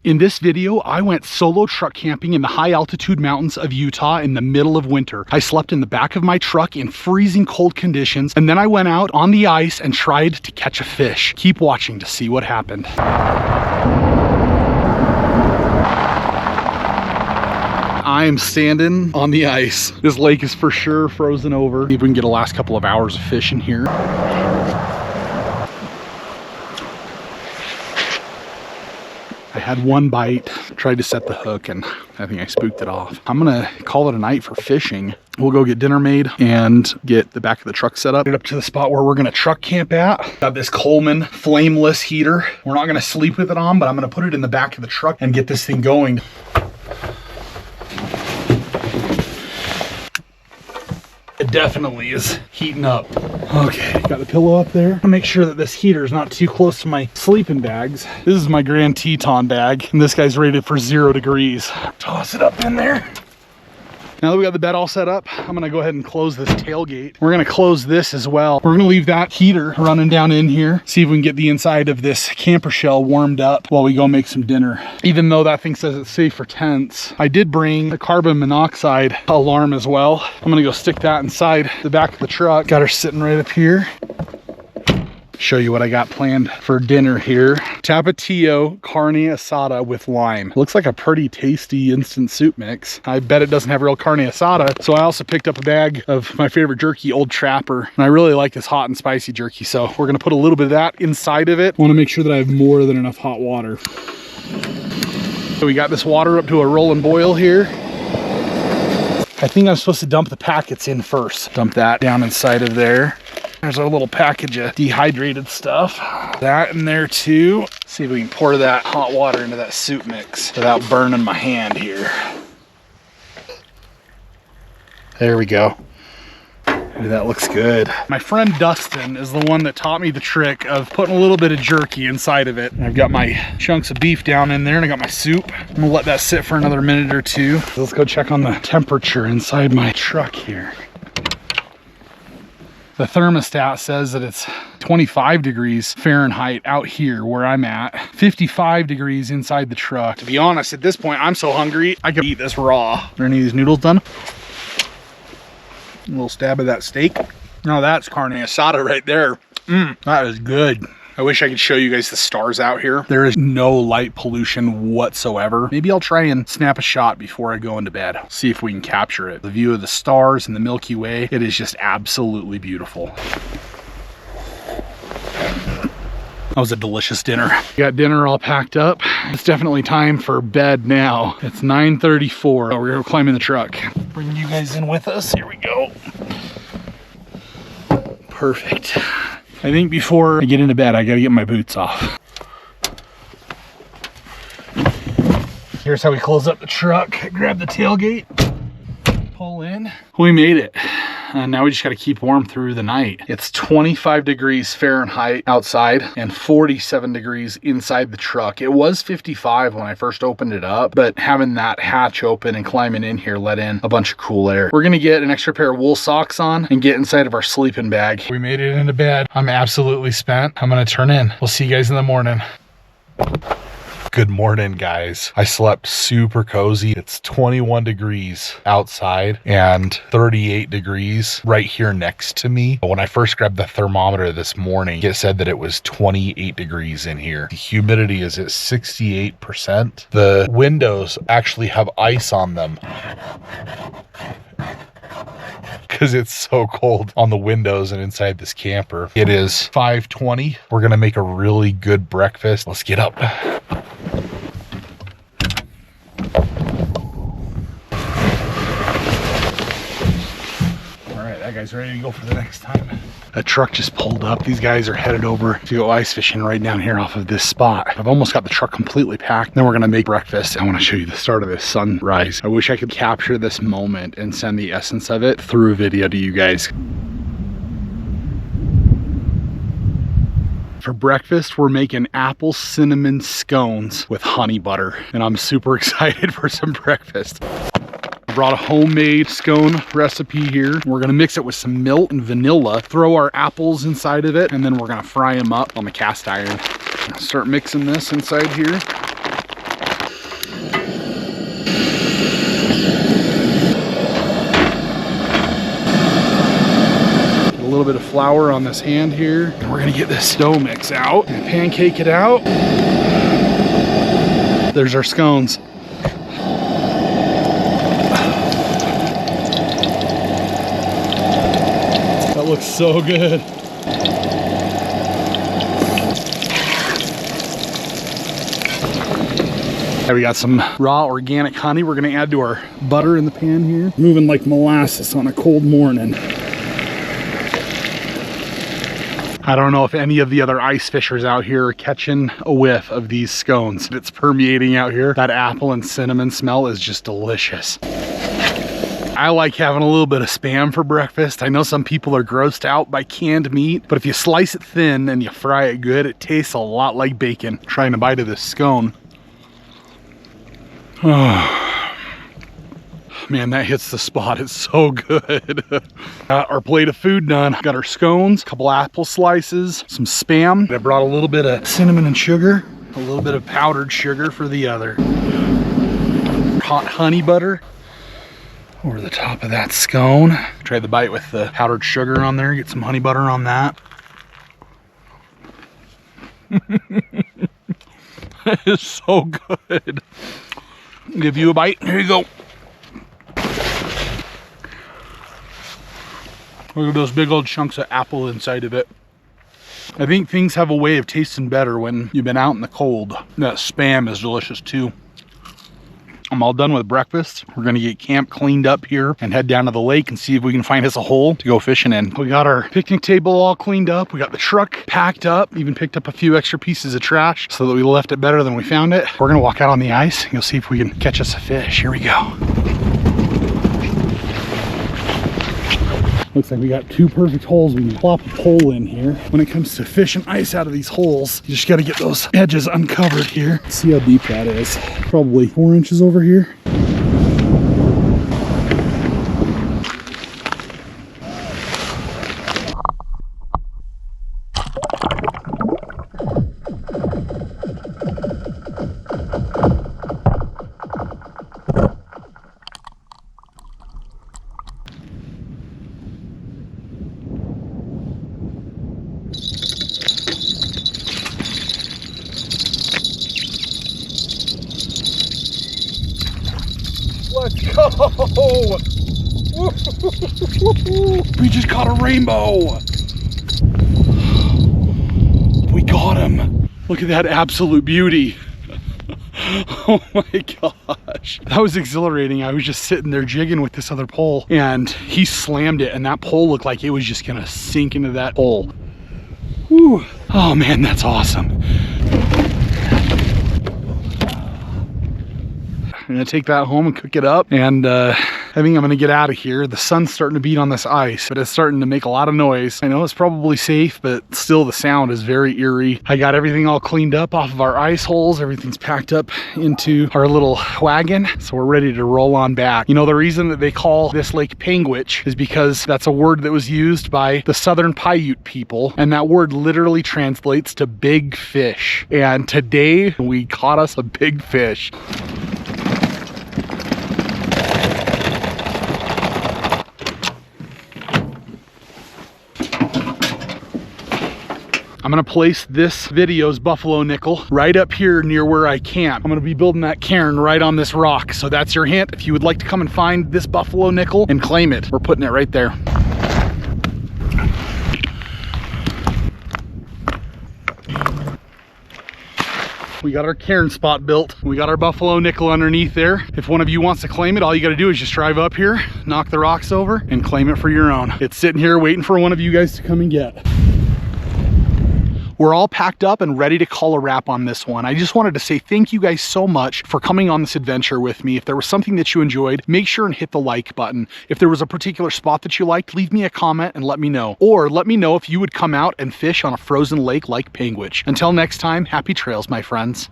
In this video, I went solo truck camping in the high altitude mountains of Utah in the middle of winter. I slept in the back of my truck in freezing cold conditions, and then I went out on the ice and tried to catch a fish. Keep watching to see what happened. I am standing on the ice. This lake is for sure frozen over. See if we can get a last couple of hours of fishing here. I had one bite, tried to set the hook, and I think I spooked it off. I'm gonna call it a night for fishing. We'll go get dinner made and get the back of the truck set up. Get up to the spot where we're gonna truck camp at. Got this Coleman flameless heater. We're not gonna sleep with it on, but I'm gonna put it in the back of the truck and get this thing going. It definitely is heating up. Okay, got the pillow up there. I'll make sure that this heater is not too close to my sleeping bags. This is my Grand Teton bag, and this guy's rated for 0 degrees. Toss it up in there. Now that we got the bed all set up, I'm gonna go ahead and close this tailgate. We're gonna close this as well. We're gonna leave that heater running down in here, see if we can get the inside of this camper shell warmed up while we go make some dinner. Even though that thing says it's safe for tents, I did bring the carbon monoxide alarm as well. I'm gonna go stick that inside the back of the truck. Got her sitting right up here. Show you what I got planned for dinner here. Tapatio carne asada with lime. Looks like a pretty tasty instant soup mix. I bet it doesn't have real carne asada. So I also picked up a bag of my favorite jerky, Old Trapper. And I really like this hot and spicy jerky. So we're gonna put a little bit of that inside of it. I wanna make sure that I have more than enough hot water. So we got this water up to a rolling boil here. I think I'm supposed to dump the packets in first. Dump that down inside of there. There's our little package of dehydrated stuff. That in there too. See if we can pour that hot water into that soup mix without burning my hand here. There we go. Ooh, that looks good. My friend Dustin is the one that taught me the trick of putting a little bit of jerky inside of it. I've got my chunks of beef down in there and I got my soup. I'm gonna let that sit for another minute or two. So let's go check on the temperature inside my truck here. The thermostat says that it's 25 degrees Fahrenheit out here where I'm at, 55 degrees inside the truck. To be honest, at this point, I'm so hungry, I could eat this raw. Are any of these noodles done? A little stab of that steak. Now that's carne asada right there. That is good. I wish I could show you guys the stars out here. There is no light pollution whatsoever. Maybe I'll try and snap a shot before I go into bed. See if we can capture it. The view of the stars and the Milky Way, it is just absolutely beautiful. That was a delicious dinner. Got dinner all packed up. It's definitely time for bed now. It's 9:34. Oh, we're gonna climb in the truck. Bring you guys in with us. Here we go. Perfect. I think before I get into bed, I gotta get my boots off. Here's how we close up the truck. Grab the tailgate, pull in. We made it. And now we just gotta keep warm through the night. It's 25 degrees Fahrenheit outside and 47 degrees inside the truck. It was 55 when I first opened it up, but having that hatch open and climbing in here let in a bunch of cool air. We're gonna get an extra pair of wool socks on and get inside of our sleeping bag. We made it into bed. I'm absolutely spent. I'm gonna turn in. We'll see you guys in the morning. Good morning, guys. I slept super cozy. It's 21 degrees outside and 38 degrees right here next to me. When I first grabbed the thermometer this morning, it said that it was 28 degrees in here. The humidity is at 68%. The windows actually have ice on them because it's so cold on the windows and inside this camper. It is 5:20. We're gonna make a really good breakfast. Let's get up. That guy's ready to go for the next time. A truck just pulled up. These guys are headed over to go ice fishing right down here off of this spot. I've almost got the truck completely packed. Then we're gonna make breakfast. I wanna show you the start of this sunrise. I wish I could capture this moment and send the essence of it through a video to you guys. For breakfast, we're making apple cinnamon scones with honey butter. And I'm super excited for some breakfast. Brought a homemade scone recipe here. We're gonna mix it with some milk and vanilla, throw our apples inside of it, and then we're gonna fry them up on the cast iron. Start mixing this inside here. A little bit of flour on this hand here. And we're gonna get this dough mix out and pancake it out. There's our scones. That looks so good. Okay, we got some raw organic honey we're gonna add to our butter in the pan here. Moving like molasses on a cold morning. I don't know if any of the other ice fishers out here are catching a whiff of these scones. It's permeating out here. That apple and cinnamon smell is just delicious. I like having a little bit of Spam for breakfast. I know some people are grossed out by canned meat, but if you slice it thin and you fry it good, it tastes a lot like bacon. Trying to bite of this scone. Oh, man, that hits the spot. It's so good. Got our plate of food done. Got our scones, a couple apple slices, some Spam. I brought a little bit of cinnamon and sugar, a little bit of powdered sugar for the other. Hot honey butter over the top of that scone. Try the bite with the powdered sugar on there. Get some honey butter on that. That is so good. Give you a bite. Here you go. Look at those big old chunks of apple inside of it. I think things have a way of tasting better when you've been out in the cold. That Spam is delicious too. I'm all done with breakfast. We're gonna get camp cleaned up here and head down to the lake and see if we can find us a hole to go fishing in. We got our picnic table all cleaned up. We got the truck packed up, even picked up a few extra pieces of trash so that we left it better than we found it. We're gonna walk out on the ice and you'll see if we can catch us a fish. Here we go. Looks like we got two perfect holes. We can plop a pole in here. When it comes to fishing ice out of these holes, you just got to get those edges uncovered here. Let's see how deep that is. Probably 4 inches over here. Let's go! We just caught a rainbow! We got him! Look at that absolute beauty! Oh my gosh. That was exhilarating. I was just sitting there jigging with this other pole and he slammed it and that pole looked like it was just gonna sink into that hole. Whew. Oh man, that's awesome. I'm gonna take that home and cook it up, and I think I'm gonna get out of here. The sun's starting to beat on this ice, but it's starting to make a lot of noise. I know it's probably safe, but still the sound is very eerie. I got everything all cleaned up off of our ice holes. Everything's packed up into our little wagon, so we're ready to roll on back. You know, the reason that they call this lake Panguitch is because that's a word that was used by the southern Paiute people, and that word literally translates to big fish. And today we caught us a big fish. I'm gonna place this video's buffalo nickel right up here near where I camp. I'm gonna be building that cairn right on this rock. So that's your hint. If you would like to come and find this buffalo nickel and claim it, we're putting it right there. We got our cairn spot built. We got our buffalo nickel underneath there. If one of you wants to claim it, all you gotta do is just drive up here, knock the rocks over, and claim it for your own. It's sitting here waiting for one of you guys to come and get. We're all packed up and ready to call a wrap on this one. I just wanted to say thank you guys so much for coming on this adventure with me. If there was something that you enjoyed, make sure and hit the like button. If there was a particular spot that you liked, leave me a comment and let me know. Or let me know if you would come out and fish on a frozen lake like Panguitch. Until next time, happy trails, my friends.